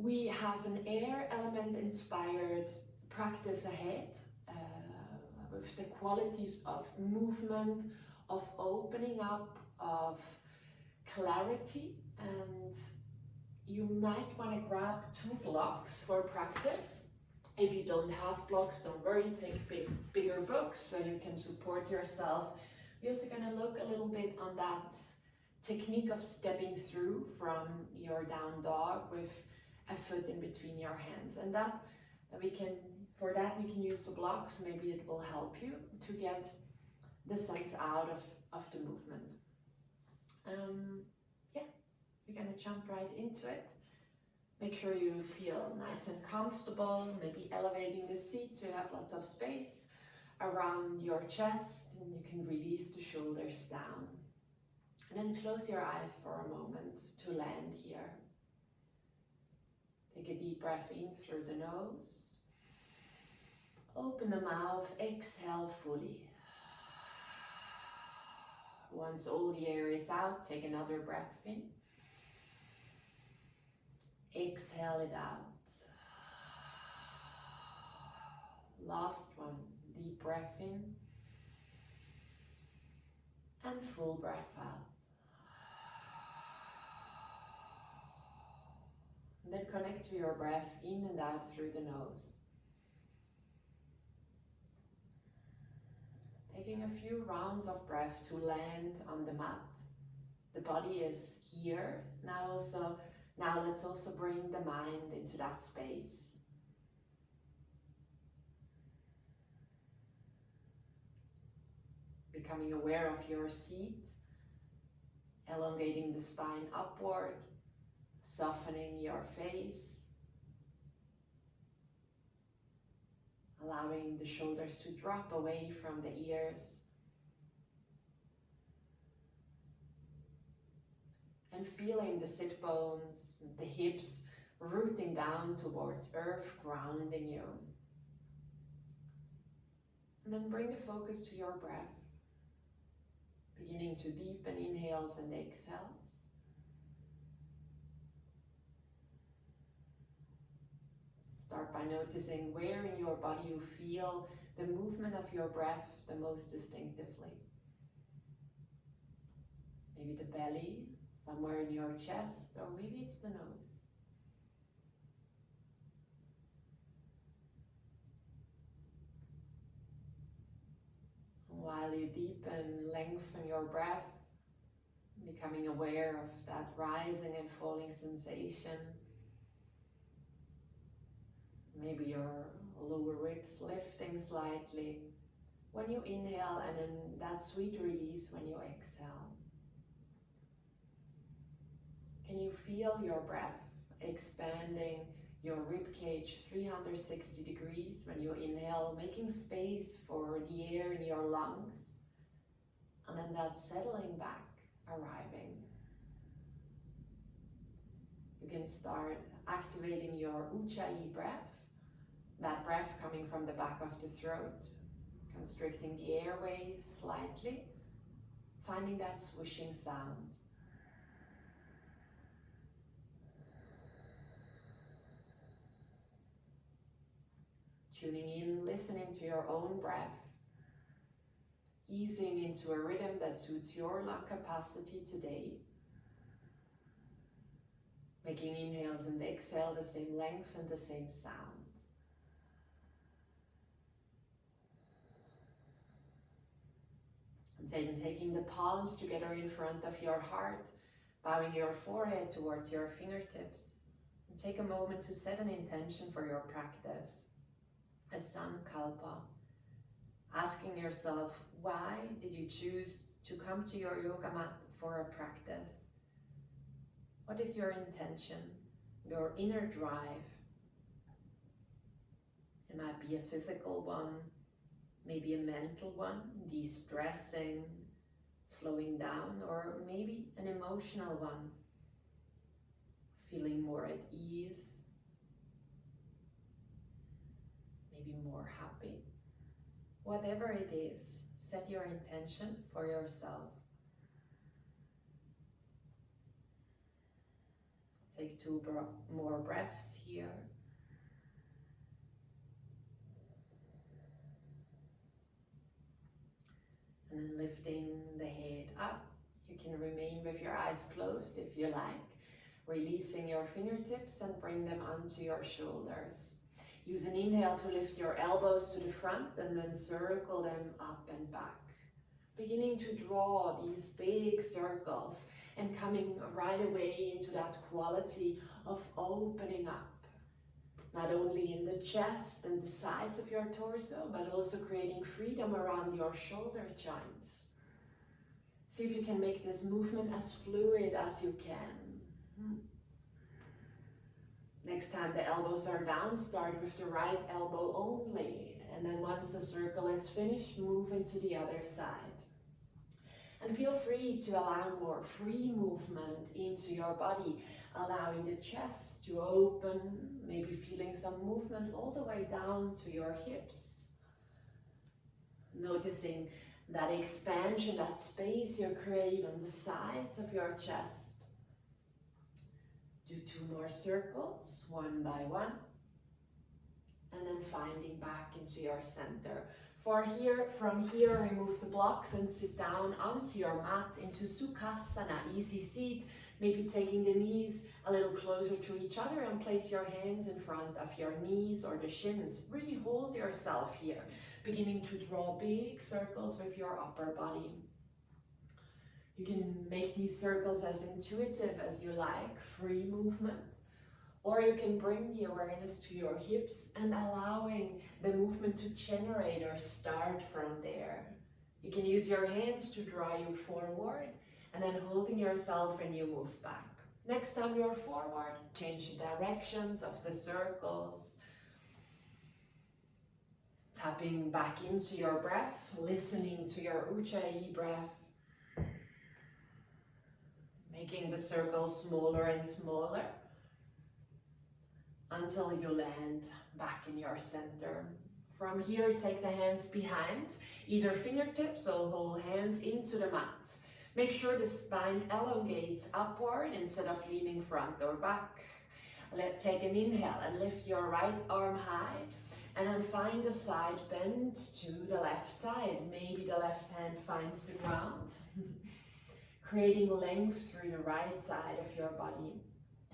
We have an air element inspired practice ahead with the qualities of movement, of opening up, of clarity, and you might want to grab 2 blocks for practice. If you don't have blocks, don't worry, take bigger books so you can support yourself. We're also going to look a little bit on that technique of stepping through from your down dog with a foot in between your hands, and for that we can use the blocks. Maybe it will help you to get the sense out of the movement. Yeah, we're gonna jump right into it. Make sure you feel nice and comfortable, maybe elevating the seat so you have lots of space around your chest, and you can release the shoulders down. And then close your eyes for a moment to land here. Take a deep breath in through the nose. Open the mouth, exhale fully. Once all the air is out, take another breath in. Exhale it out. Last one, deep breath in. And full breath out. And then connect to your breath in and out through the nose. Taking a few rounds of breath to land on the mat. The body is here. Now let's also bring the mind into that space. Becoming aware of your seat, elongating the spine upward, softening your face, allowing the shoulders to drop away from the ears, and feeling the sit bones, the hips rooting down towards earth, grounding you. And then bring the focus to your breath, beginning to deepen inhales and exhales. Start by noticing where in your body you feel the movement of your breath the most distinctively. Maybe the belly, somewhere in your chest, or maybe it's the nose. While you deepen, lengthen your breath, becoming aware of that rising and falling sensation. Maybe your lower ribs lifting slightly when you inhale, and then that sweet release when you exhale. Can you feel your breath expanding your rib cage 360 degrees when you inhale, making space for the air in your lungs, and then that settling back, arriving. You can start activating your Ujjayi breath, that breath coming from the back of the throat, constricting the airways slightly, finding that swishing sound. Tuning in, listening to your own breath, easing into a rhythm that suits your lung capacity today. Making inhales and exhale the same length and the same sound. And then taking the palms together in front of your heart, bowing your forehead towards your fingertips. And take a moment to set an intention for your practice. A sankalpa, asking yourself, why did you choose to come to your yoga mat for a practice? What is your intention, your inner drive? It might be a physical one, maybe a mental one, de-stressing, slowing down, or maybe an emotional one, feeling more at ease, maybe more happy. Whatever it is, set your intention for yourself. Take 2 more breaths here. And then lifting the head up. You can remain with your eyes closed if you like. Releasing your fingertips and bring them onto your shoulders. Use an inhale to lift your elbows to the front and then circle them up and back. Beginning to draw these big circles and coming right away into that quality of opening up. Not only in the chest and the sides of your torso, but also creating freedom around your shoulder joints. See if you can make this movement as fluid as you can. Next time the elbows are down, start with the right elbow only. And then once the circle is finished, move into the other side. And feel free to allow more free movement into your body, allowing the chest to open, maybe feeling some movement all the way down to your hips. Noticing that expansion, that space you create on the sides of your chest. Do 2 more circles, one by one. And then finding back into your center. From here, remove the blocks and sit down onto your mat into Sukhasana, easy seat. Maybe taking the knees a little closer to each other and place your hands in front of your knees or the shins. Really hold yourself here, beginning to draw big circles with your upper body. You can make these circles as intuitive as you like, free movement. Or you can bring the awareness to your hips and allowing the movement to generate or start from there. You can use your hands to draw you forward and then holding yourself when you move back. Next time you're forward, change the directions of the circles. Tapping back into your breath, listening to your Ujjayi breath. Making the circles smaller and smaller until you land back in your center. From here, take the hands behind, either fingertips or hold hands into the mat. Make sure the spine elongates upward instead of leaning front or back. Take an inhale and lift your right arm high, and then find the side bend to the left side. Maybe the left hand finds the ground. Creating length through the right side of your body.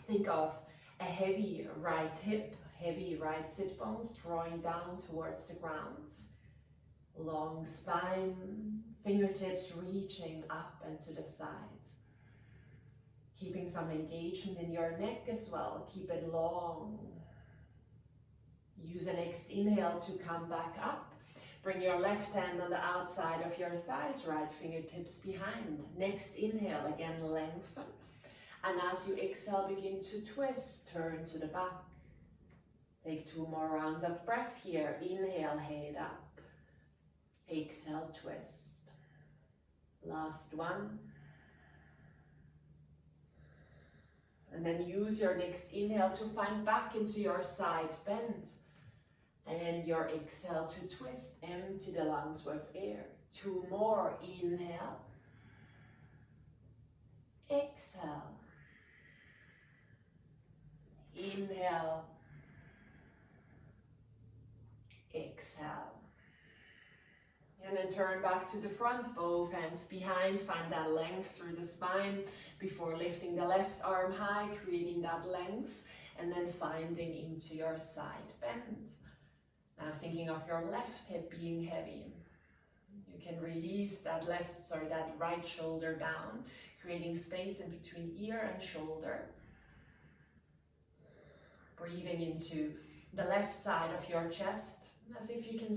Think of a heavy right hip, heavy right sit bones drawing down towards the ground. Long spine, fingertips reaching up and to the sides. Keeping some engagement in your neck as well. Keep it long. Use the next inhale to come back up. Bring your left hand on the outside of your thighs, right fingertips behind. Next inhale, again lengthen. And as you exhale, begin to twist, turn to the back. Take 2 more rounds of breath here. Inhale, head up. Exhale, twist. Last one. And then use your next inhale to find back into your side bend. And your exhale to twist, empty the lungs with air. 2 more, inhale. Exhale. Inhale. Exhale. And then turn back to the front, both hands behind, find that length through the spine before lifting the left arm high, creating that length, and then finding into your side bend. Now thinking of your left hip being heavy. You can release that right shoulder down, creating space in between ear and shoulder. Breathing into the left side of your chest, as if you can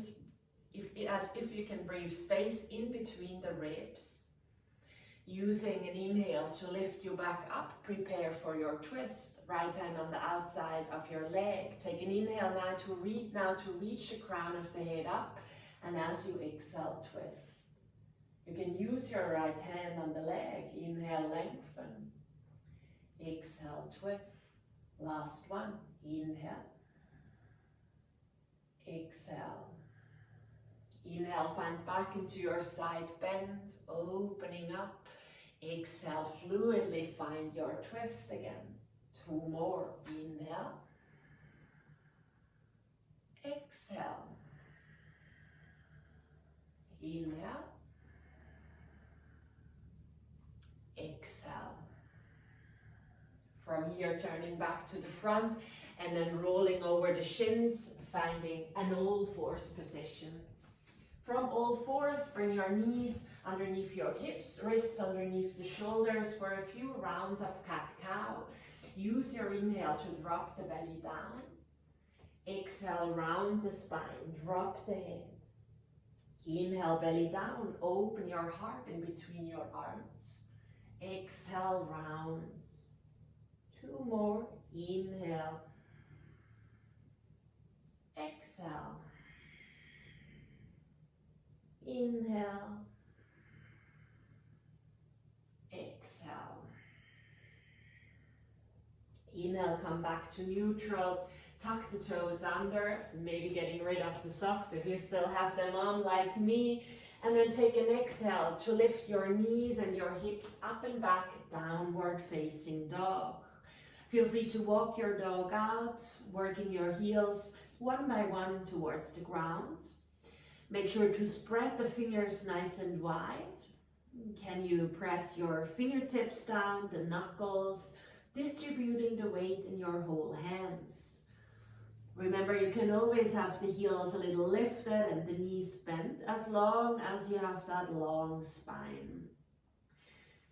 breathe space in between the ribs. Using an inhale to lift you back up, prepare for your twist. Right hand on the outside of your leg. Take an inhale now to reach the crown of the head up, and as you exhale, twist. You can use your right hand on the leg. Inhale, lengthen. Exhale, twist. Last one. Inhale. Exhale. Inhale, find back into your side bend, opening up. Exhale, fluidly find your twist again. 2 more. Inhale. exhale. Inhale. Exhale. From here, turning back to the front and then rolling over the shins, finding an all fours position. From all fours, bring your knees underneath your hips, wrists underneath the shoulders for a few rounds of cat-cow. Use your inhale to drop the belly down. Exhale, round the spine, drop the head. Inhale, belly down, open your heart in between your arms. Exhale, rounds. 2 more, inhale. Exhale. Inhale. Exhale. Inhale, come back to neutral. Tuck the toes under, maybe getting rid of the socks if you still have them on like me. And then take an exhale to lift your knees and your hips up and back, downward facing dog. Feel free to walk your dog out, working your heels one by one towards the ground. Make sure to spread the fingers nice and wide. Can you press your fingertips down, the knuckles, distributing the weight in your whole hands. Remember, you can always have the heels a little lifted and the knees bent as long as you have that long spine.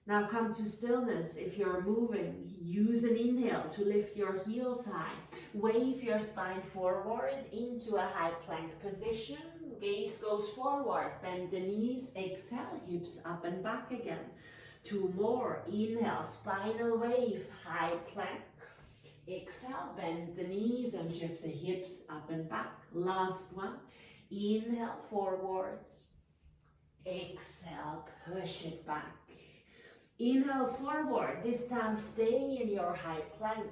Now come to stillness. If you're moving, use an inhale to lift your heels high. Wave your spine forward into a high plank position. Gaze goes forward, bend the knees, exhale, hips up and back again. 2 more, inhale, spinal wave, high plank. Exhale, bend the knees and shift the hips up and back. Last one, inhale, forward. Exhale, push it back. Inhale, forward. This time stay in your high plank.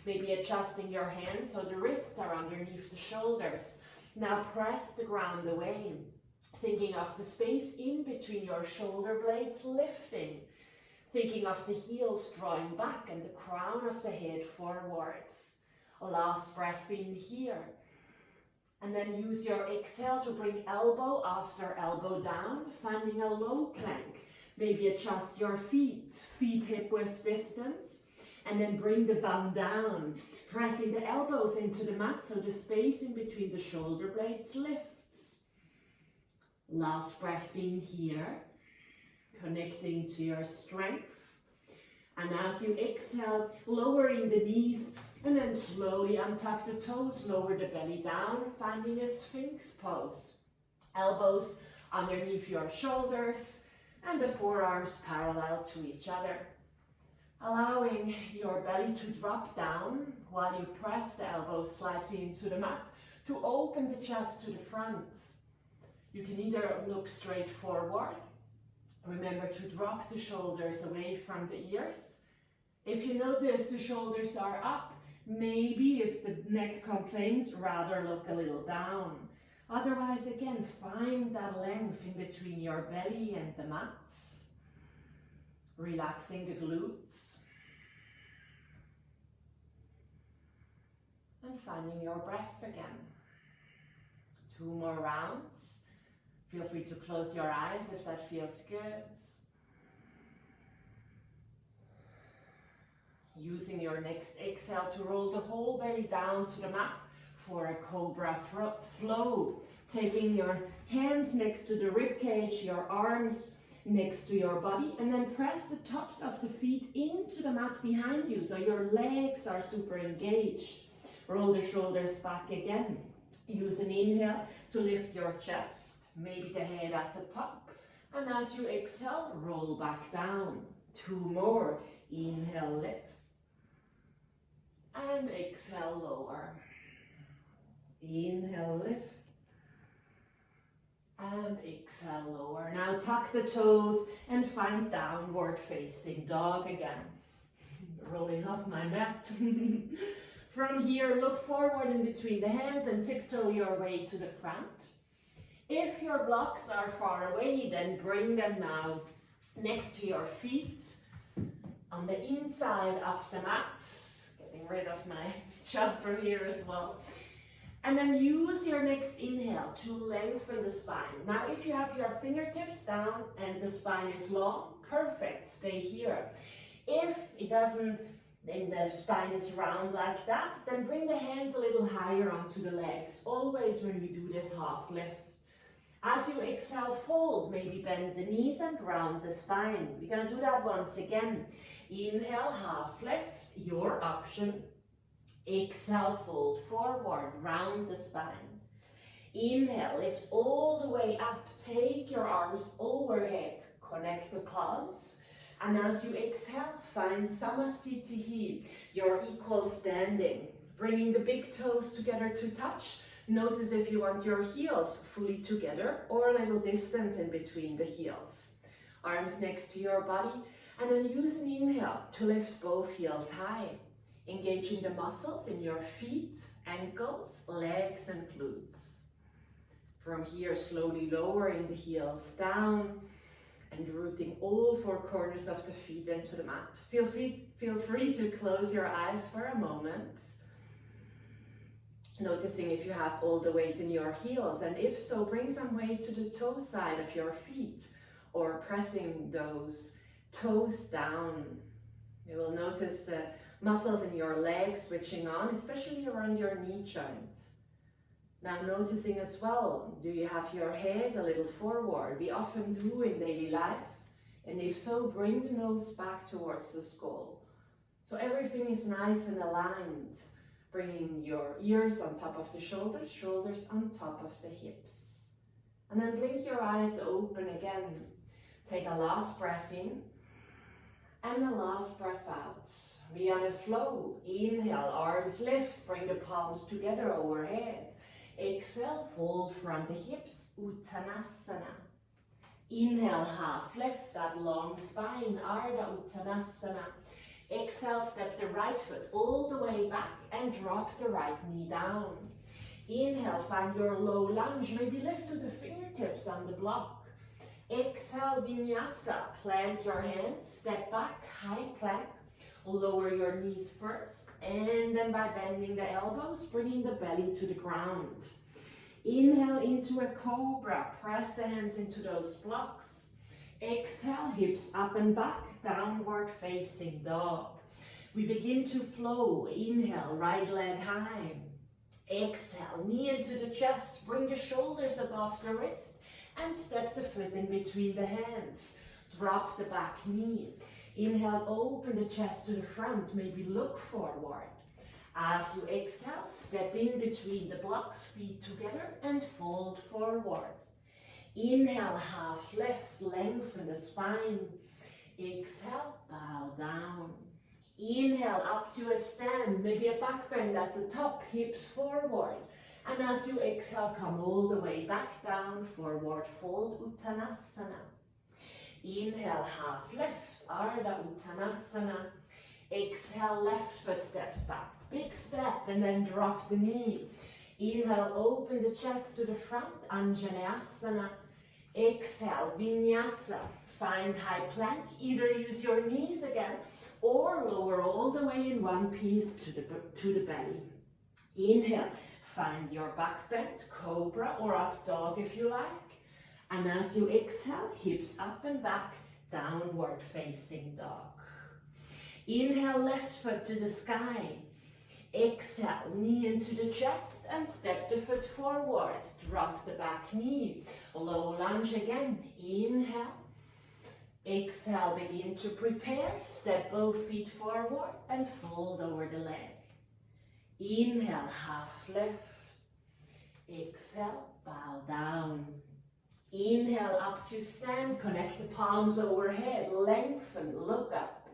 Maybe adjusting your hands so the wrists are underneath the shoulders. Now press the ground away. Thinking of the space in between your shoulder blades lifting. Thinking of the heels drawing back and the crown of the head forwards. Last breath in here. And then use your exhale to bring elbow after elbow down, finding a low plank. Maybe adjust your feet hip width distance. And then bring the bum down, pressing the elbows into the mat so the space in between the shoulder blades lifts. Last breath in here. Connecting to your strength. And as you exhale, lowering the knees and then slowly untuck the toes, lower the belly down, finding a Sphinx pose. Elbows underneath your shoulders and the forearms parallel to each other. Allowing your belly to drop down while you press the elbows slightly into the mat to open the chest to the front. You can either look straight forward. Remember to drop the shoulders away from the ears. If you notice the shoulders are up, maybe if the neck complains, rather look a little down. Otherwise, again, find that length in between your belly and the mat. Relaxing the glutes. And finding your breath again. 2 more rounds. Feel free to close your eyes if that feels good. Using your next exhale to roll the whole belly down to the mat for a cobra flow. Taking your hands next to the rib cage, your arms next to your body, and then press the tops of the feet into the mat behind you so your legs are super engaged. Roll the shoulders back again. Use an inhale to lift your chest. Maybe the head at the top. And as you exhale, roll back down. 2 more. Inhale, lift. And exhale, lower. Inhale, lift. And exhale, lower. Now tuck the toes and find downward facing dog again. Rolling off my mat. From here, look forward in between the hands and tiptoe your way to the front. If your blocks are far away, then bring them now next to your feet on the inside of the mat. Getting rid of my jumper here as well. And then use your next inhale to lengthen the spine. Now, if you have your fingertips down and the spine is long, perfect, stay here. If it doesn't, then the spine is round like that, then bring the hands a little higher onto the legs. Always when we do this half lift. As you exhale, fold, maybe bend the knees and round the spine. We're going to do that once again. Inhale, half lift, your option. Exhale, fold forward, round the spine. Inhale, lift all the way up, take your arms overhead, connect the palms. And as you exhale, find Samastitihi, your equal standing. Bringing the big toes together to touch. Notice if you want your heels fully together or a little distance in between the heels. Arms next to your body, and then use an inhale to lift both heels high. Engaging the muscles in your feet, ankles, legs and glutes. From here, slowly lowering the heels down and rooting all four corners of the feet into the mat. Feel free to close your eyes for a moment. Noticing if you have all the weight in your heels, and if so, bring some weight to the toe side of your feet or pressing those toes down. You will notice the muscles in your legs switching on, especially around your knee joints. Now noticing as well, do you have your head a little forward? We often do in daily life, and if so, bring the nose back towards the skull. So everything is nice and aligned. Bringing your ears on top of the shoulders, shoulders on top of the hips. And then blink your eyes open again. Take a last breath in and a last breath out. We on a flow. Inhale, arms lift, bring the palms together overhead. Exhale, fold from the hips, Uttanasana. Inhale, half lift, that long spine, Ardha Uttanasana. Exhale, step the right foot all the way back and drop the right knee down. Inhale, find your low lunge, maybe lift to the fingertips on the block. Exhale, Vinyasa, plant your hands, step back, high plank. Lower your knees first, and then by bending the elbows, bringing the belly to the ground. Inhale into a cobra, press the hands into those blocks. Exhale, hips up and back, downward facing dog. We begin to flow. Inhale, right leg high. Exhale, knee into the chest, bring the shoulders above the wrist, and step the foot in between the hands. Drop the back knee. Inhale, open the chest to the front, maybe look forward. As you exhale, step in between the blocks, feet together, and fold forward. Inhale, half lift, lengthen the spine. Exhale, bow down. Inhale, up to a stand, maybe a back bend at the top, hips forward. And as you exhale, come all the way back down, forward fold, Uttanasana. Inhale, half lift, Ardha Uttanasana. Exhale, left foot steps back. Big step and then drop the knee. Inhale, open the chest to the front, Anjaneyasana. Exhale, Vinyasa. Find high plank. Either use your knees again or lower all the way in one piece to the belly. Inhale, find your back bend, cobra or up dog if you like. And as you exhale, hips up and back, downward facing dog. Inhale, left foot to the sky. Exhale, knee into the chest and step the foot forward. Drop the back knee. Low lunge again. Inhale. Exhale, begin to prepare. Step both feet forward and fold over the leg. Inhale, half lift. Exhale, bow down. Inhale, up to stand. Connect the palms overhead. Lengthen, look up.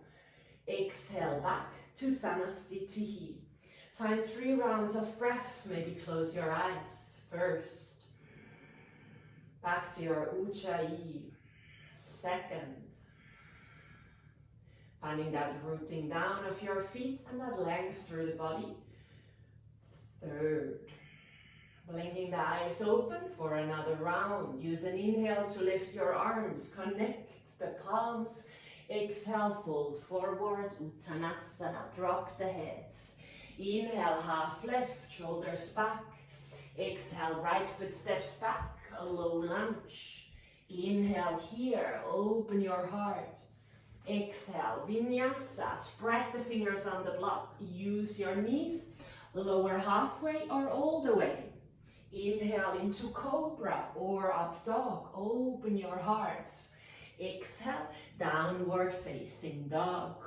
Exhale, back to Samastitihi. Find 3 rounds of breath. Maybe close your eyes. First. Back to your Ujjayi. Second. Finding that rooting down of your feet and that length through the body. Third. Blinking the eyes open for another round. Use an inhale to lift your arms. Connect the palms. Exhale, fold forward, Uttanasana. Drop the head. Inhale, half lift, shoulders back. Exhale, right foot steps back, a low lunge. Inhale here, open your heart. Exhale, Vinyasa, spread the fingers on the block. Use your knees, lower halfway or all the way. Inhale into Cobra or Up Dog, open your heart. Exhale, Downward Facing Dog.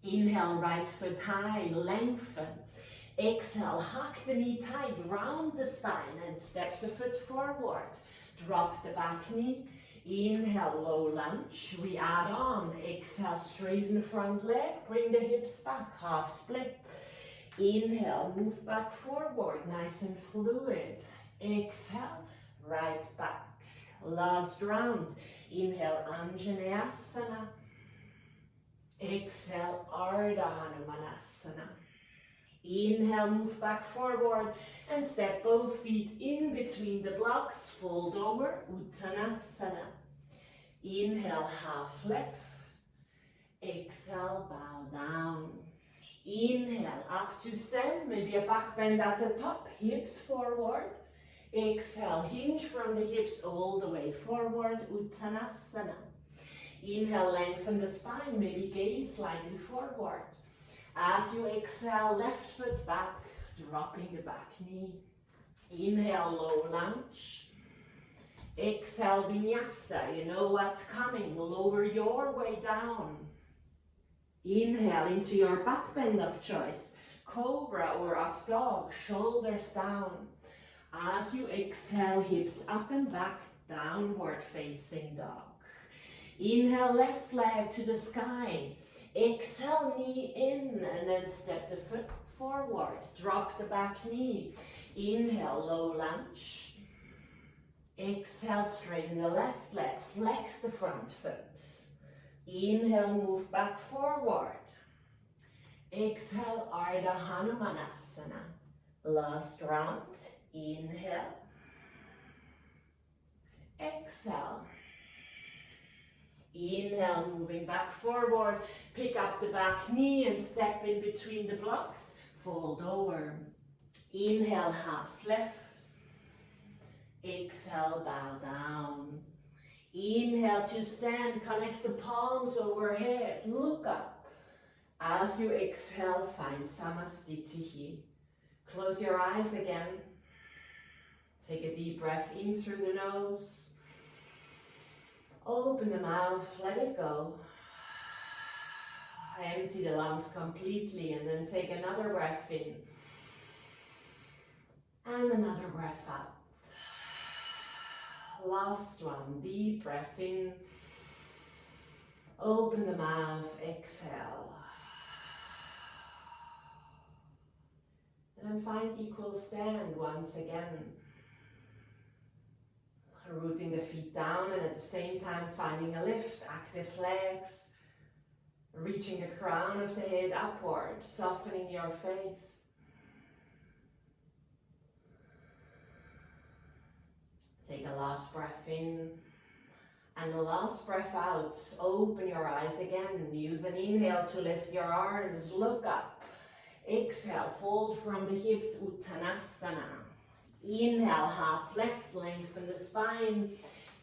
Inhale, right foot high, lengthen. Exhale, hug the knee tight, round the spine and step the foot forward. Drop the back knee. Inhale, low lunge. We add on. Exhale, straighten the front leg. Bring the hips back, half split. Inhale, move back forward, nice and fluid. Exhale, right back. Last round. Inhale, Anjaneyasana. Exhale, Ardha Hanumanasana. Inhale, move back forward and step both feet in between the blocks. Fold over, Uttanasana. Inhale, half left. Exhale, bow down. Inhale, up to stand, maybe a back bend at the top, hips forward. Exhale, hinge from the hips all the way forward, Uttanasana. Inhale, lengthen the spine, maybe gaze slightly forward. As you exhale, left foot back, dropping the back knee. Inhale, low lunge. Exhale, Vinyasa, you know what's coming, lower your way down. Inhale into your back bend of choice, Cobra or Up Dog, shoulders down. As you exhale, hips up and back, Downward Facing Dog. Inhale, left leg to the sky. Exhale, knee in and then step the foot forward. Drop the back knee. Inhale, low lunge. Exhale, straighten the left leg. Flex the front foot. Inhale, move back forward. Exhale, Ardha Hanumanasana. Last round. Inhale. Exhale. Inhale, moving back forward. Pick up the back knee and step in between the blocks. Fold over. Inhale, half left. Exhale, bow down. Inhale to stand, connect the palms overhead, look up. As you exhale, find Samastitihi. Close your eyes again. Take a deep breath in through the nose. Open the mouth, let it go. Empty the lungs completely and then take another breath in. And another breath out. Last one, deep breath in. Open the mouth, exhale. And then find equal stand once again. Rooting the feet down and at the same time finding a lift, active legs. Reaching the crown of the head upward, softening your face. Take a last breath in and the last breath out. Open your eyes again. Use an inhale to lift your arms. Look up. Exhale, fold from the hips, Uttanasana. Inhale, half left, lengthen the spine.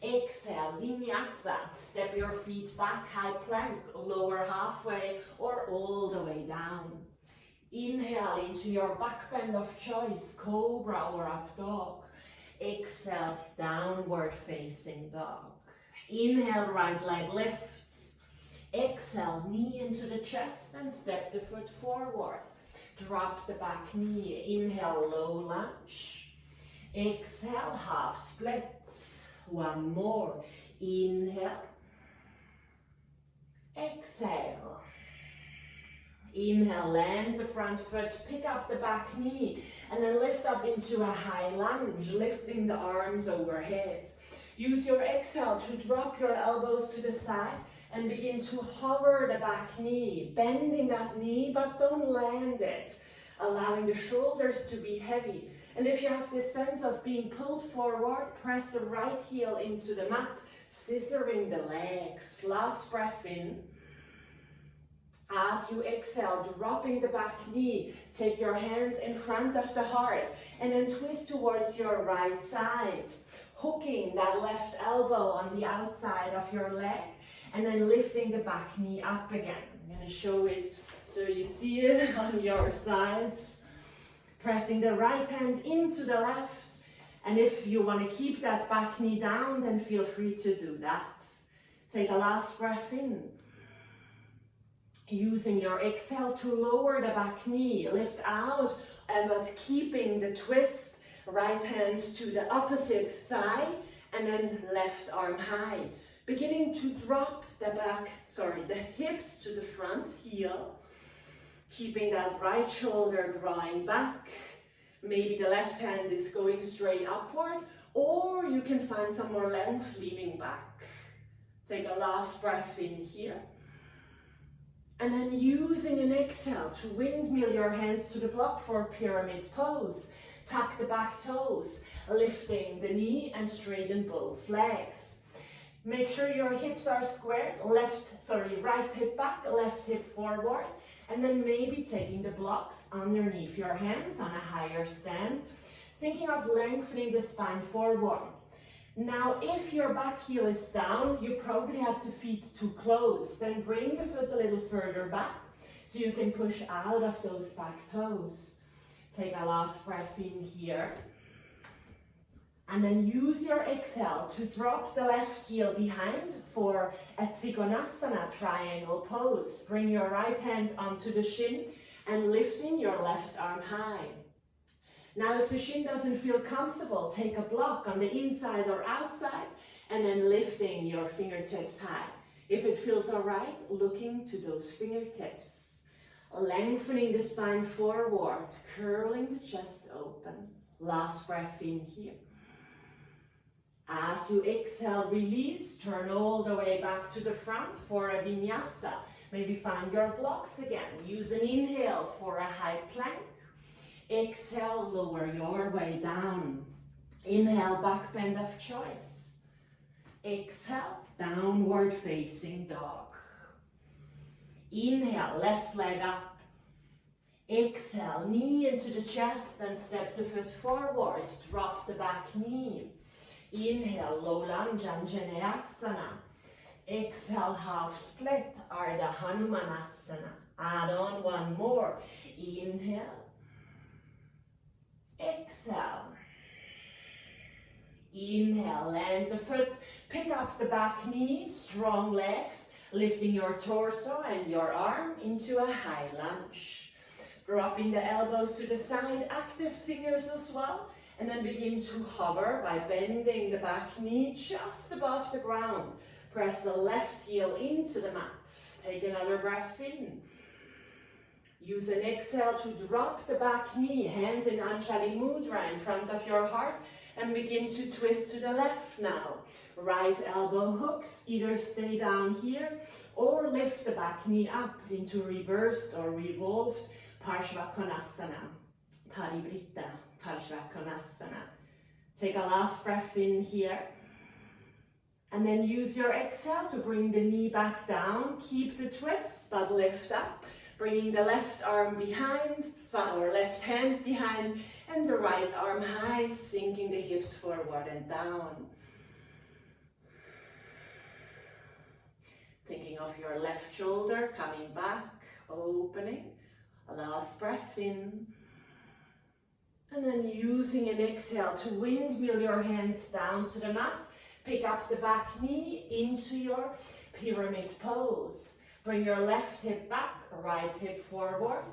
Exhale, Vinyasa. Step your feet back, high plank, lower halfway or all the way down. Inhale into your back bend of choice, Cobra or Up Dog. Exhale, Downward Facing Dog. Inhale, right leg lifts. Exhale, knee into the chest and step the foot forward. Drop the back knee. Inhale, low lunge. Exhale, half split. One more. Inhale. Exhale. Inhale, land the front foot, pick up the back knee, and then lift up into a high lunge, lifting the arms overhead. Use your exhale to drop your elbows to the side and begin to hover the back knee, bending that knee, but don't land it, allowing the shoulders to be heavy. And if you have this sense of being pulled forward, press the right heel into the mat, scissoring the legs. Last breath in. As you exhale, dropping the back knee, take your hands in front of the heart and then twist towards your right side, hooking that left elbow on the outside of your leg and then lifting the back knee up again. I'm going to show it so you see it on your sides. Pressing the right hand into the left, and if you want to keep that back knee down, then feel free to do that. Take a last breath in. Using your exhale to lower the back knee, lift out, but keeping the twist. Right hand to the opposite thigh, and then left arm high. Beginning to drop the hips to the front heel. Keeping that right shoulder drawing back. Maybe the left hand is going straight upward, or you can find some more length leaning back. Take a last breath in here. And then using an exhale to windmill your hands to the block for pyramid pose. Tuck the back toes, lifting the knee and straighten both legs. Make sure your hips are squared, right hip back, left hip forward, and then maybe taking the blocks underneath your hands on a higher stand, thinking of lengthening the spine forward. Now, if your back heel is down, you probably have the feet too close. Then bring the foot a little further back so you can push out of those back toes. Take a last breath in here. And then use your exhale to drop the left heel behind for a Trikonasana triangle pose. Bring your right hand onto the shin and lifting your left arm high. Now, if the shin doesn't feel comfortable, take a block on the inside or outside and then lifting your fingertips high. If it feels all right, looking to those fingertips. Lengthening the spine forward, curling the chest open. Last breath in here. As you exhale, release, turn all the way back to the front for a Vinyasa. Maybe find your blocks again. Use an inhale for a high plank. Exhale, lower your way down. Inhale, back bend of choice. Exhale, downward facing dog. Inhale, left leg up. Exhale, knee into the chest and step the foot forward. Drop the back knee. Inhale, low lunge, Anjaneyasana. Exhale, half split, Ardha Hanumanasana. Add on one more. Inhale. Exhale. Inhale, land the foot, pick up the back knee, strong legs, lifting your torso and your arm into a high lunge. Dropping the elbows to the side, active fingers as well. And then begin to hover by bending the back knee just above the ground. Press the left heel into the mat. Take another breath in. Use an exhale to drop the back knee, hands in Anjali Mudra in front of your heart, and begin to twist to the left now. Right elbow hooks, either stay down here or lift the back knee up into reversed or revolved Parshvakonasana, Parivrtta. Parshvakonasana. Take a last breath in here. And then use your exhale to bring the knee back down. Keep the twist, but lift up. Bringing the left arm behind, or left hand behind, and the right arm high, sinking the hips forward and down. Thinking of your left shoulder coming back, opening. A last breath in. And then using an exhale to windmill your hands down to the mat. Pick up the back knee into your pyramid pose. Bring your left hip back, right hip forward.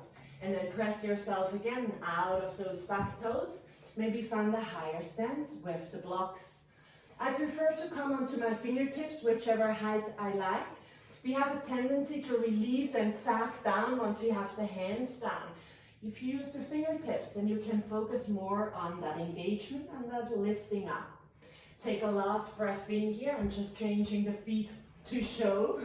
And then press yourself again out of those back toes. Maybe find the higher stance with the blocks. I prefer to come onto my fingertips, whichever height I like. We have a tendency to release and sag down once we have the hands down. If you use the fingertips, then you can focus more on that engagement and that lifting up. Take a last breath in here and just changing the feet to show.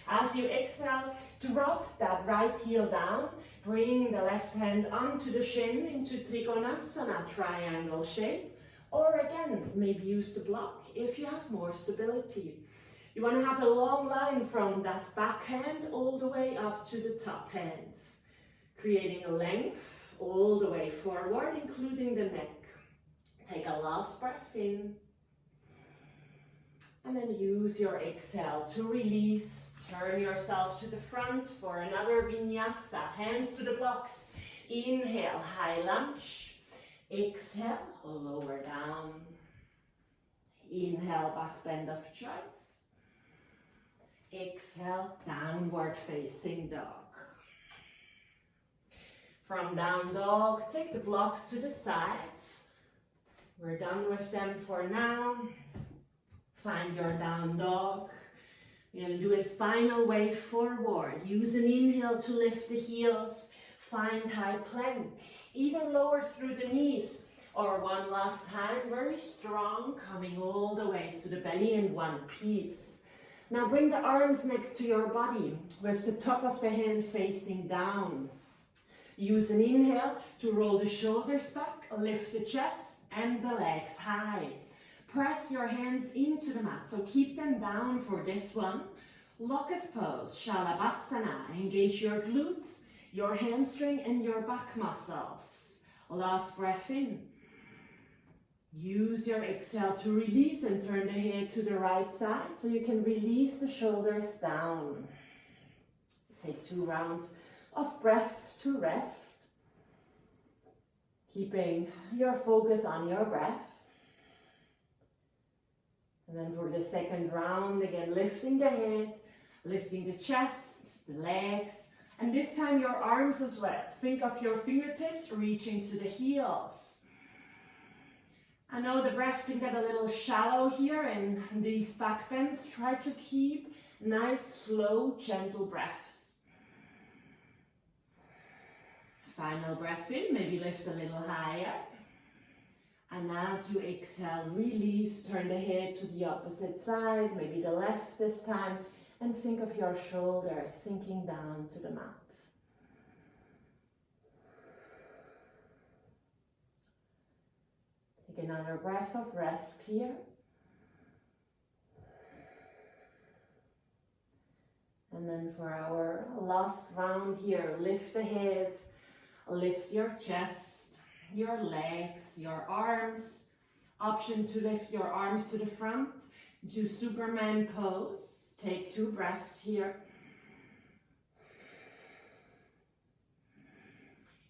As you exhale, drop that right heel down. Bring the left hand onto the shin into Trikonasana, triangle shape. Or again, maybe use the block if you have more stability. You want to have a long line from that back hand all the way up to the top hands, creating a length all the way forward, including the neck. Take a last breath in, and then use your exhale to release. Turn yourself to the front for another Vinyasa. Hands to the blocks. Inhale, high lunge. Exhale, lower down. Inhale, back bend of choice. Exhale, downward facing dog. From down dog, take the blocks to the sides. We're done with them for now. Find your down dog. We're going to do a spinal wave forward. Use an inhale to lift the heels. Find high plank. Either lower through the knees or one last time, very strong, coming all the way to the belly in one piece. Now bring the arms next to your body with the top of the hand facing down. Use an inhale to roll the shoulders back, lift the chest and the legs high. Press your hands into the mat, so keep them down for this one. Lotus pose, Savasana. Engage your glutes, your hamstring and your back muscles. Last breath in. Use your exhale to release and turn the head to the right side so you can release the shoulders down. Take 2 rounds of breath to rest. Keeping your focus on your breath. And then for the second round, again, lifting the head, lifting the chest, the legs, and this time your arms as well. Think of your fingertips reaching to the heels. I know the breath can get a little shallow here in these back bends. Try to keep nice, slow, gentle breaths. Final breath in, maybe lift a little higher. And as you exhale, release, turn the head to the opposite side, maybe the left this time, and think of your shoulders sinking down to the mat. Take another breath of rest here. And then for our last round here, lift the head, lift your chest, your legs, your arms. Option to lift your arms to the front. Do Superman pose. Take 2 breaths here.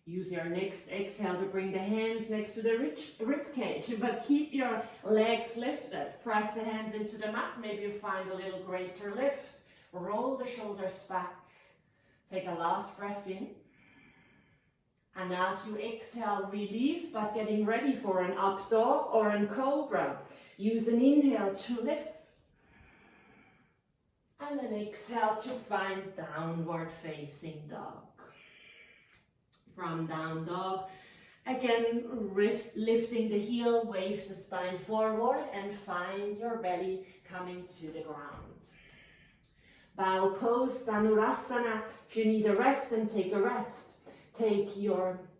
Use your next exhale to bring the hands next to the rib cage, but keep your legs lifted. Press the hands into the mat. Maybe you find a little greater lift. Roll the shoulders back. Take a last breath in. And as you exhale, release, but getting ready for an up dog or an cobra. Use an inhale to lift. And then exhale to find downward facing dog. From down dog, again, lifting the heel, wave the spine forward and find your belly coming to the ground. Bow pose, Dhanurasana. If you need a rest, then take a rest.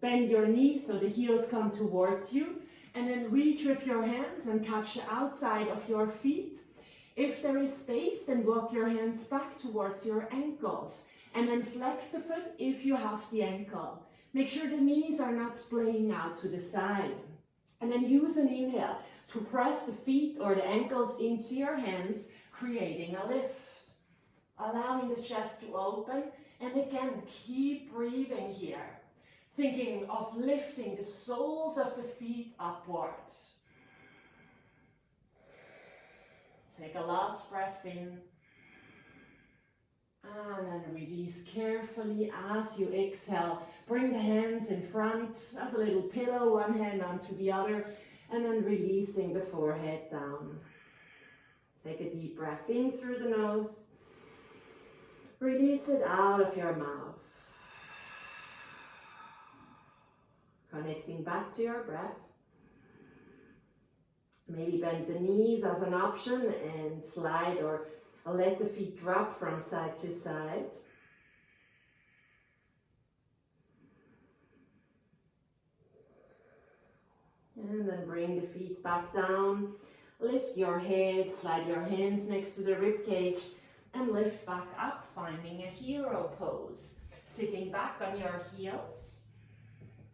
Bend your knees so the heels come towards you, and then reach with your hands and catch the outside of your feet. If there is space, then walk your hands back towards your ankles, and then flex the foot if you have the ankle. Make sure the knees are not splaying out to the side. And then use an inhale to press the feet or the ankles into your hands, creating a lift. Allowing the chest to open. And again, keep breathing here, thinking of lifting the soles of the feet upwards. Take a last breath in, and then release carefully as you exhale. Bring the hands in front as a little pillow, one hand onto the other, and then releasing the forehead down. Take a deep breath in through the nose. Release it out of your mouth. Connecting back to your breath. Maybe bend the knees as an option and slide or let the feet drop from side to side. And then bring the feet back down. Lift your head, slide your hands next to the rib cage, and lift back up, finding a hero pose. Sitting back on your heels.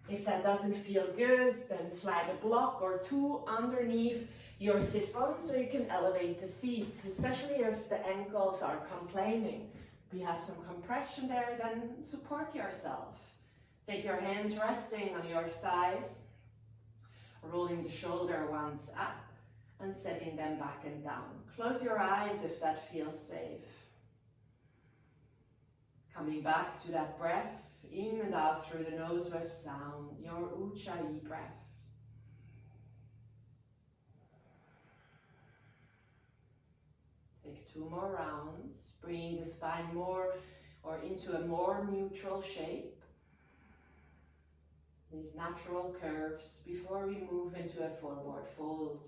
If that doesn't feel good, then slide a block or two underneath your sit bone so you can elevate the seat, especially if the ankles are complaining. If you have some compression there, then support yourself. Take your hands resting on your thighs, rolling the shoulder ones up and setting them back and down. Close your eyes if that feels safe. Coming back to that breath, in and out through the nose with sound, your Ujjayi breath. Take 2 more rounds, bringing the spine more or into a more neutral shape. These natural curves before we move into a forward fold.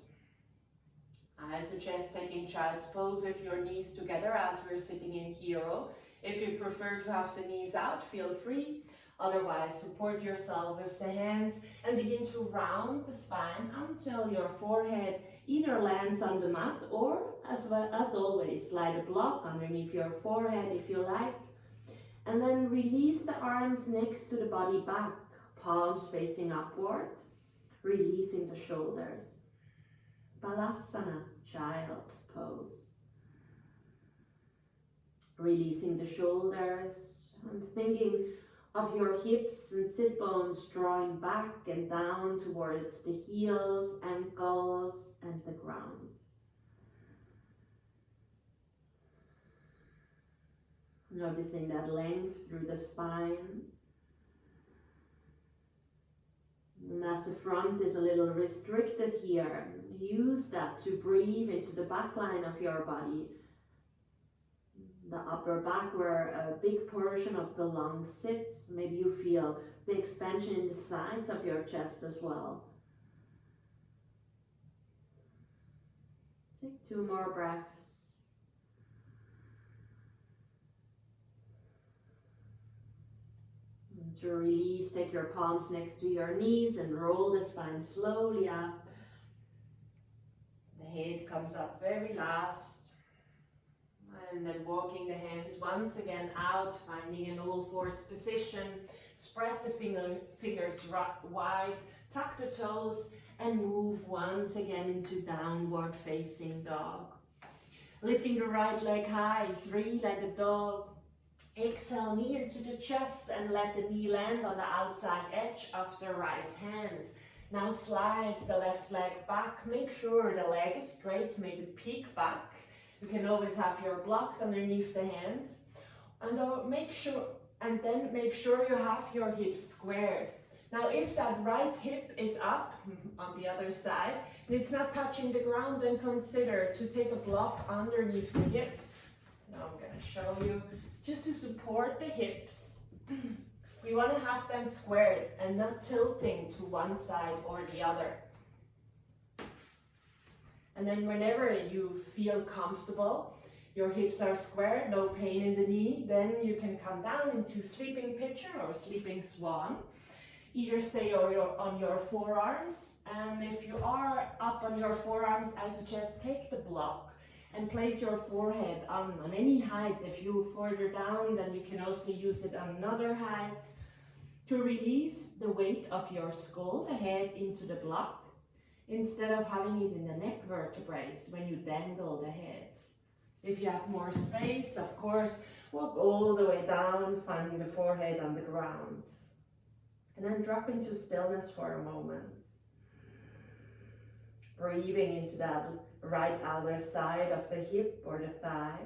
I suggest taking child's pose with your knees together as we're sitting in hero. If you prefer to have the knees out, feel free. Otherwise, support yourself with the hands and begin to round the spine until your forehead either lands on the mat or, as always, slide a block underneath your forehead if you like. And then release the arms next to the body back, palms facing upward, releasing the shoulders. Balasana, child's pose. Releasing the shoulders and thinking of your hips and sit bones drawing back and down towards the heels, ankles, and the ground. Noticing that length through the spine. And as the front is a little restricted here, use that to breathe into the back line of your body. The upper back where a big portion of the lungs sits. Maybe you feel the expansion in the sides of your chest as well. Take 2 more breaths. And to release, take your palms next to your knees and roll the spine slowly up. The head comes up very last. And then walking the hands once again out, finding an all-fours position. Spread the fingers wide, tuck the toes, and move once again into downward facing dog. Lifting the right leg high, 3-legged dog. Exhale, knee into the chest and let the knee land on the outside edge of the right hand. Now slide the left leg back. Make sure the leg is straight, maybe peek back. You can always have your blocks underneath the hands. And then make sure you have your hips squared. Now if that right hip is up on the other side, and it's not touching the ground, then consider to take a block underneath the hip. Now I'm going to show you, just to support the hips. We want to have them squared and not tilting to one side or the other. And then whenever you feel comfortable, your hips are squared, no pain in the knee, then you can come down into sleeping pitcher or sleeping swan. Either stay on your forearms, and if you are up on your forearms, I suggest take the block and place your forehead on any height. If you're further down, then you can also use it on another height to release the weight of your skull, the head into the block, instead of having it in the neck vertebrae when you dangle the heads. If you have more space, of course, walk all the way down, finding the forehead on the ground. And then drop into stillness for a moment. Breathing into that right outer side of the hip or the thigh.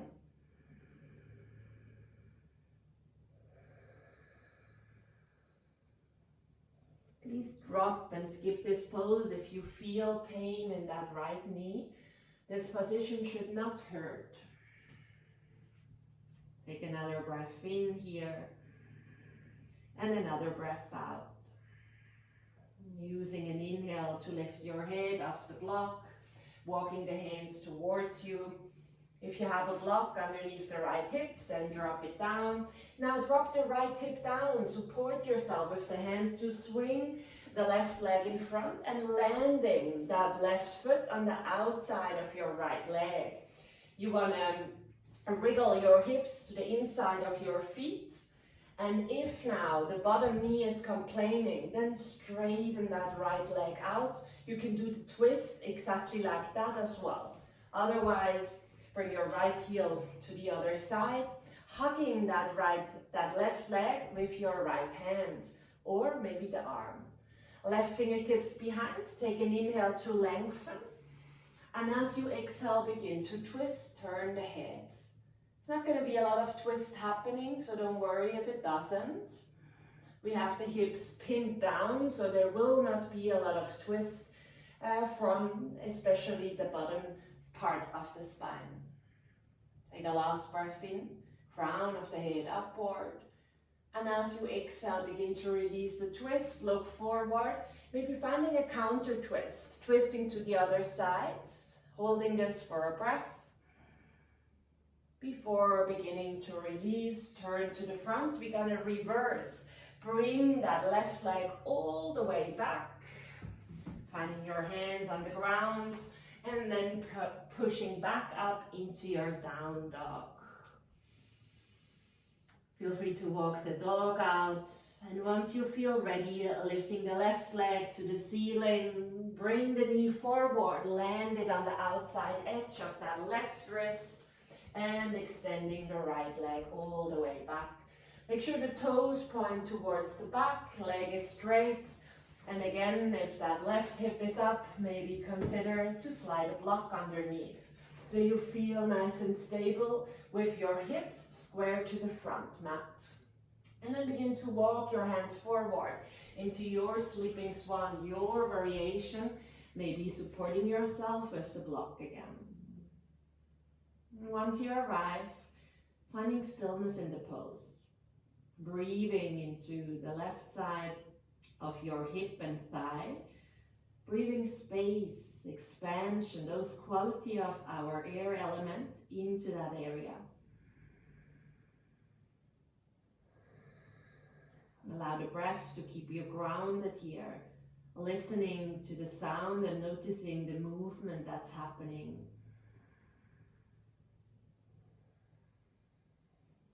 Please drop and skip this pose if you feel pain in that right knee. This position should not hurt. Take another breath in here and another breath out. Using an inhale to lift your head off the block, walking the hands towards you, If you have a block underneath the right hip, then drop it down. Now drop the right hip down, support yourself with the hands to swing the left leg in front and landing that left foot on the outside of your right leg. You want to wriggle your hips to the inside of your feet. And if now the bottom knee is complaining, then straighten that right leg out. You can do the twist exactly like that as well. Otherwise, bring your right heel to the other side, hugging that left leg with your right hand, or maybe the arm. Left fingertips behind, take an inhale to lengthen. And as you exhale, begin to twist, turn the head. It's not going to be a lot of twist happening, so don't worry if it doesn't. We have the hips pinned down, so there will not be a lot of twist from especially the bottom part of the spine. Take a last breath in, crown of the head upward. And as you exhale, begin to release the twist, look forward, maybe finding a counter twist, twisting to the other side, holding this for a breath. Before beginning to release, turn to the front, we're gonna reverse. Bring that left leg all the way back, finding your hands on the ground, and then pushing back up into your down dog. Feel free to walk the dog out, and once you feel ready, lifting the left leg to the ceiling, bring the knee forward, land it on the outside edge of that left wrist, and extending the right leg all the way back. Make sure the toes point towards the back, leg is straight. And again, if that left hip is up, maybe consider to slide a block underneath. So you feel nice and stable with your hips square to the front mat. And then begin to walk your hands forward into your sleeping swan, your variation, maybe supporting yourself with the block again. And once you arrive, finding stillness in the pose. Breathing into the left side of your hip and thigh, breathing space, expansion, those quality of our air element into that area. Allow the breath to keep you grounded here, listening to the sound and noticing the movement that's happening.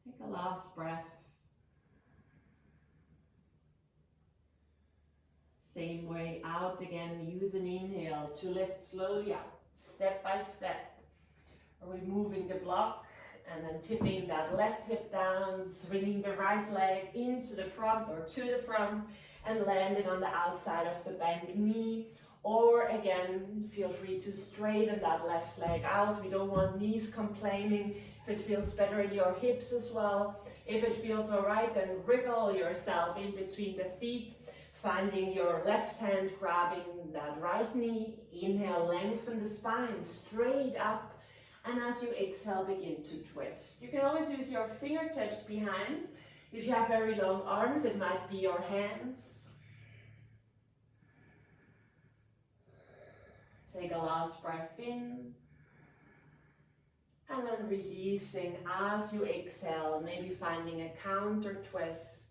Take a last breath. Same way out again, use an inhale to lift slowly up, step by step. Removing the block and then tipping that left hip down, swinging the right leg into the front or to the front and land it on the outside of the bent knee. Or again, feel free to straighten that left leg out. We don't want knees complaining. If it feels better in your hips as well. If it feels all right, then wriggle yourself in between the feet. Finding your left hand grabbing that right knee, inhale, lengthen the spine straight up, and as you exhale, begin to twist. You can always use your fingertips behind. If you have very long arms, it might be your hands. Take a last breath in, and then releasing as you exhale, maybe finding a counter twist.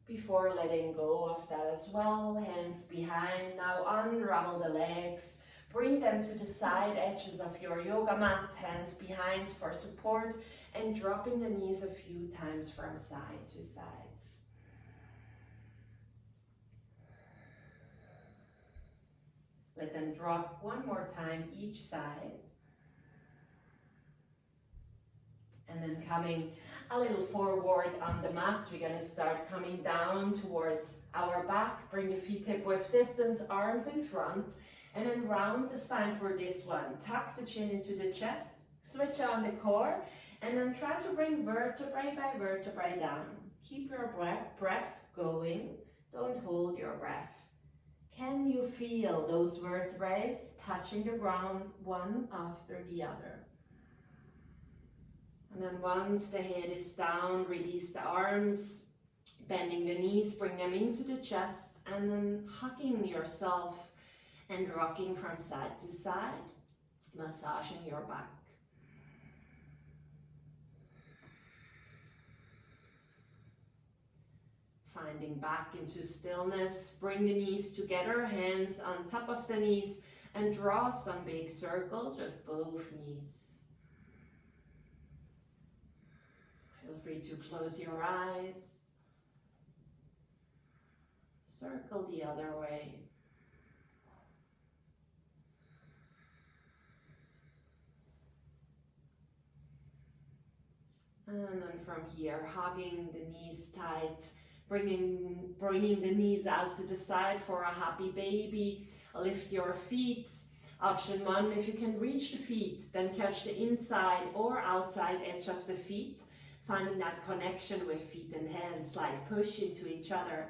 Before letting go of that as well, hands behind. Now unravel the legs, bring them to the side edges of your yoga mat, hands behind for support, and dropping the knees a few times from side to side. Let them drop one more time each side. And then coming a little forward on the mat, we're going to start coming down towards our back. Bring the feet hip width distance, arms in front, and then round the spine for this one. Tuck the chin into the chest, switch on the core, and then try to bring vertebrae by vertebrae down. Keep your breath going. Don't hold your breath. Can you feel those vertebrae touching the ground one after the other? And then once the head is down, release the arms, bending the knees, bring them into the chest, and then hugging yourself and rocking from side to side, massaging your back. Finding back into stillness, bring the knees together, hands on top of the knees, and draw some big circles with both knees. Feel free to close your eyes. Circle the other way. And then from here, hugging the knees tight, bringing the knees out to the side for a happy baby. Lift your feet. Option 1, if you can reach the feet, then catch the inside or outside edge of the feet, finding that connection with feet and hands, like push into each other.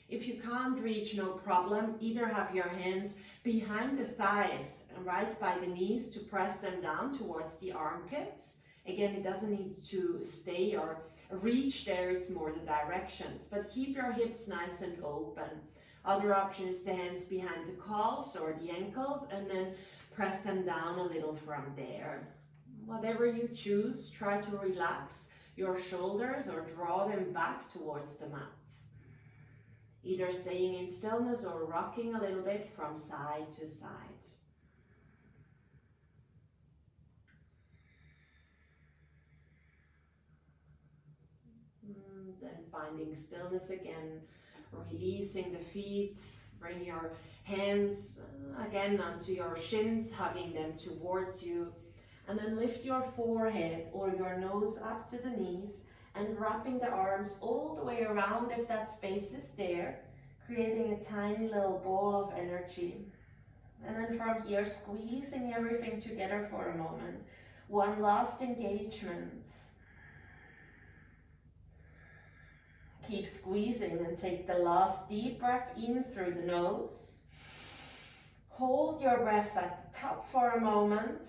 If you can't reach, no problem. Either have your hands behind the thighs, right by the knees, to press them down towards the armpits. Again, it doesn't need to stay or reach there, it's more the directions. But keep your hips nice and open. Other option is the hands behind the calves or the ankles, and then press them down a little from there. Whatever you choose, try to relax your shoulders or draw them back towards the mat. Either staying in stillness or rocking a little bit from side to side. Then finding stillness again, releasing the feet, bring your hands again onto your shins, hugging them towards you, and then lift your forehead or your nose up to the knees and wrapping the arms all the way around if that space is there, creating a tiny little ball of energy. And then from here, squeezing everything together for a moment. One last engagement. Keep squeezing and take the last deep breath in through the nose. Hold your breath at the top for a moment.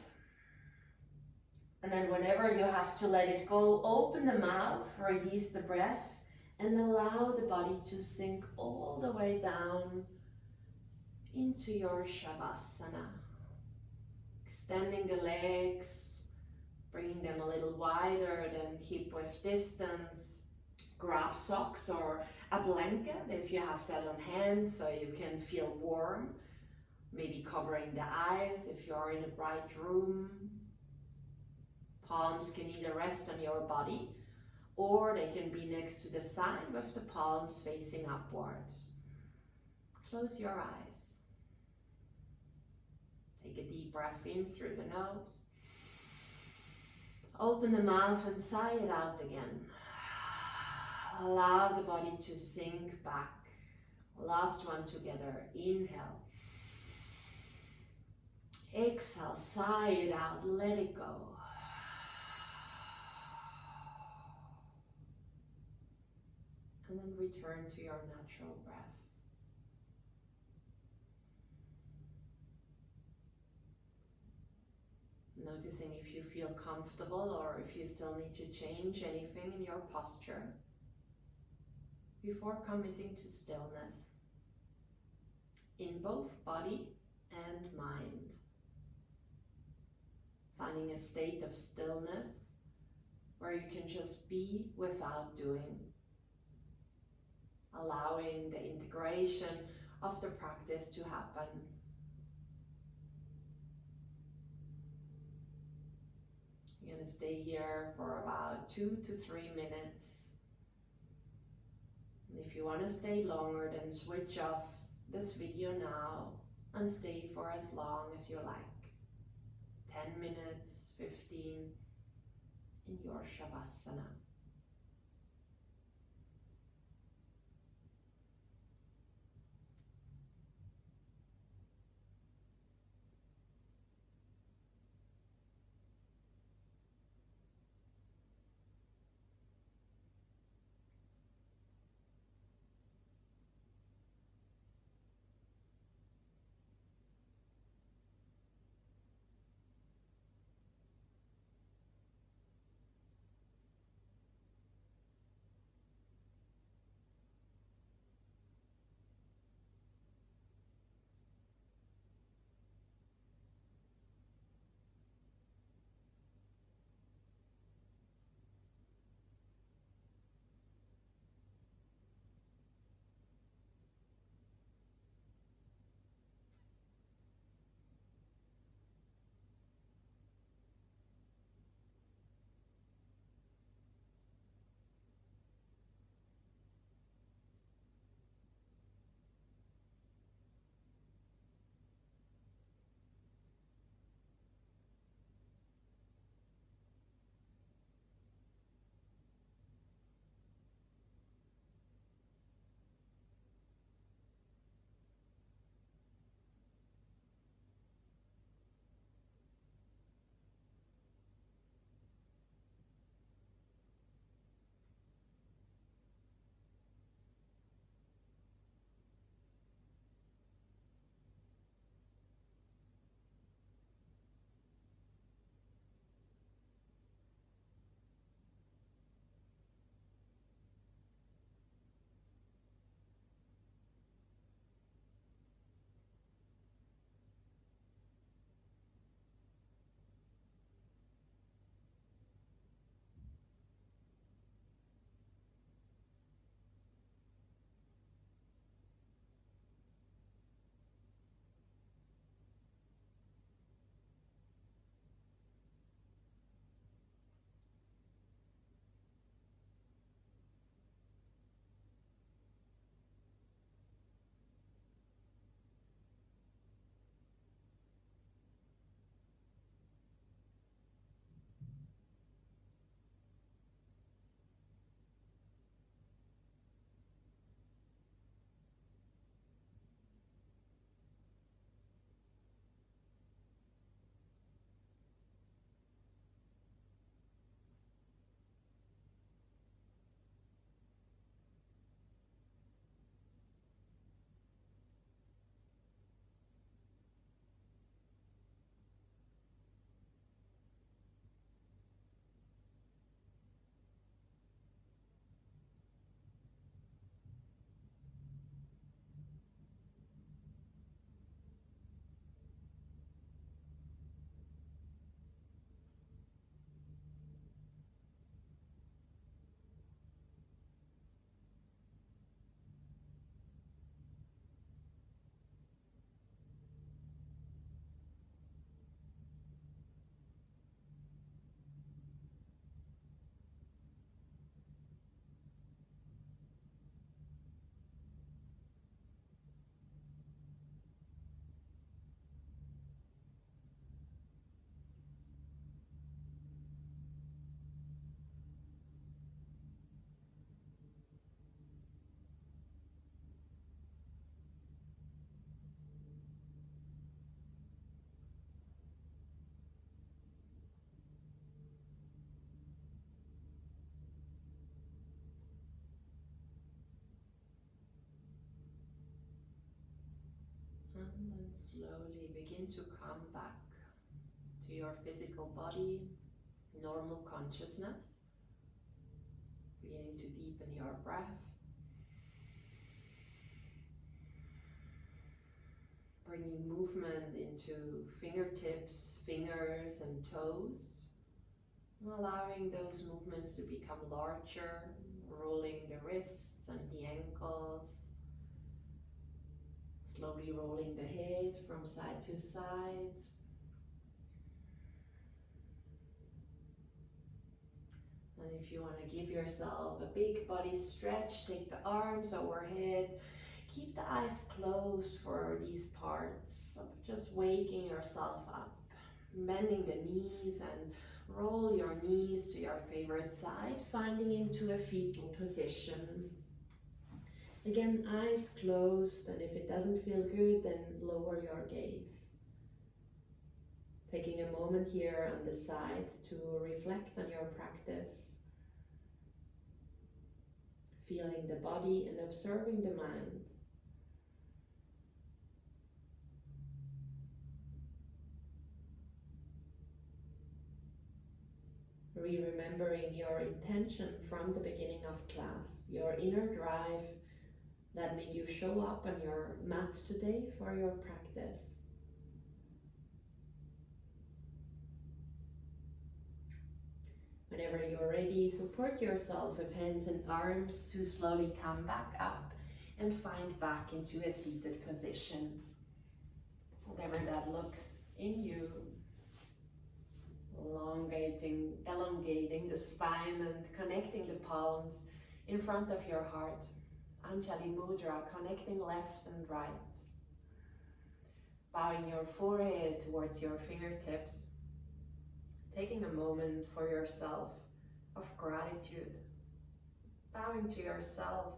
And then whenever you have to let it go, open the mouth, release the breath, and allow the body to sink all the way down into your Savasana. Extending the legs, bringing them a little wider than hip width distance. Grab socks or a blanket if you have that on hand so you can feel warm. Maybe covering the eyes if you are in a bright room. Palms can either rest on your body or they can be next to the side with the palms facing upwards. Close your eyes. Take a deep breath in through the nose. Open the mouth and sigh it out again. Allow the body to sink back. Last one together. Inhale. Exhale, sigh it out, let it go. And then return to your natural breath. Noticing if you feel comfortable or if you still need to change anything in your posture before committing to stillness in both body and mind. Finding a state of stillness where you can just be without doing. Allowing the integration of the practice to happen. You're going to stay here for about 2 to 3 minutes. And if you want to stay longer, then switch off this video now and stay for as long as you like. 10 minutes, 15 in your Savasana. slowly begin to come back to your physical body, normal consciousness. Beginning to deepen your breath. Bringing movement into fingertips, fingers and toes. And allowing those movements to become larger, rolling the wrists and the ankles. Slowly rolling the head from side to side. And if you want to give yourself a big body stretch, take the arms overhead. Keep the eyes closed for these parts of just waking yourself up. Bending the knees and roll your knees to your favorite side, finding into a fetal position. Again, eyes closed, and if it doesn't feel good, then lower your gaze. Taking a moment here on the side to reflect on your practice. Feeling the body and observing the mind. Remembering your intention from the beginning of class, your inner drive that made you show up on your mat today for your practice. Whenever you're ready, support yourself with hands and arms to slowly come back up and find back into a seated position. Whatever that looks in you. Elongating the spine and connecting the palms in front of your heart. Anjali Mudra, connecting left and right. Bowing your forehead towards your fingertips. Taking a moment for yourself of gratitude. Bowing to yourself.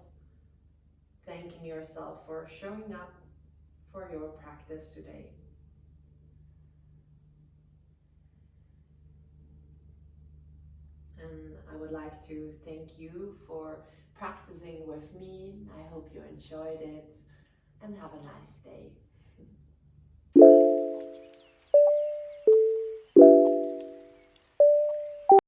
Thanking yourself for showing up for your practice today. And I would like to thank you for practicing with me. I hope you enjoyed it and have a nice day.